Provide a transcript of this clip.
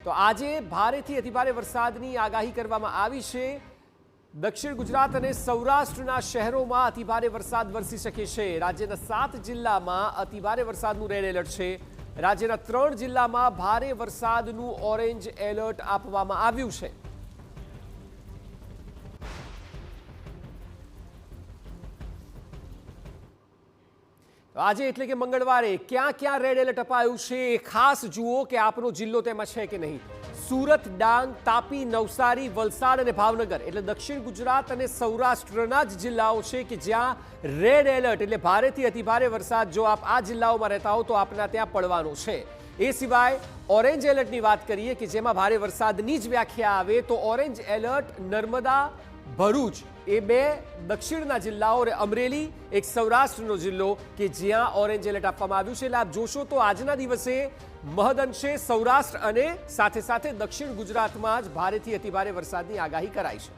તો આજે ભારેથી અતિભારે વરસાદની આગાહી કરવામાં આવી છે। દક્ષિણ ગુજરાત અને સૌરાષ્ટ્રના શહેરોમાં અતિભારે વરસાદ વરસી શકે છે। રાજ્યના 7 જિલ્લામાં અતિભારે વરસાદનું રેડ એલર્ટ છે। રાજ્યના 3 જિલ્લામાં ભારે વરસાદનું ઓરેન્જ એલર્ટ આપવામાં આવ્યું છે। આજે એટલે કે મંગળવારે ક્યાં ક્યાં રેડ એલર્ટ અપાયું છે એ ખાસ જુઓ કે આપનો જિલ્લો તેમાં છે કે નહીં। સુરત, ડાંગ, તાપી, નવસારી, વલસાડ અને ભાવનગર એટલે દક્ષિણ ગુજરાત અને સૌરાષ્ટ્રના જ જિલ્લાઓ છે કે જ્યાં રેડ એલર્ટ એટલે ભારેથી અતિભારે વરસાદ જો આપ આ જિલ્લાઓમાં રહેતા હો તો આપના ત્યાં પડવાનો છે। એ સિવાય ઓરેન્જ એલર્ટની વાત કરીએ કે જેમાં ભારે વરસાદની જ વ્યાખ્યા આવે તો ઓરેન્જ એલર્ટ નર્મદા, ભરૂચ એ 2 દક્ષિણના જિલ્લાઓ અને અમરેલી એક સૌરાષ્ટ્રનો જિલ્લો કે જ્યાં ઓરેન્જ એલર્ટ આપવામાં આવ્યું છે। એટલે આપ જોશો તો આજના દિવસે મહદઅંશે સૌરાષ્ટ્ર અને સાથે સાથે દક્ષિણ ગુજરાતમાં જ ભારેથી અતિભારે વરસાદની આગાહી કરાઈ છે।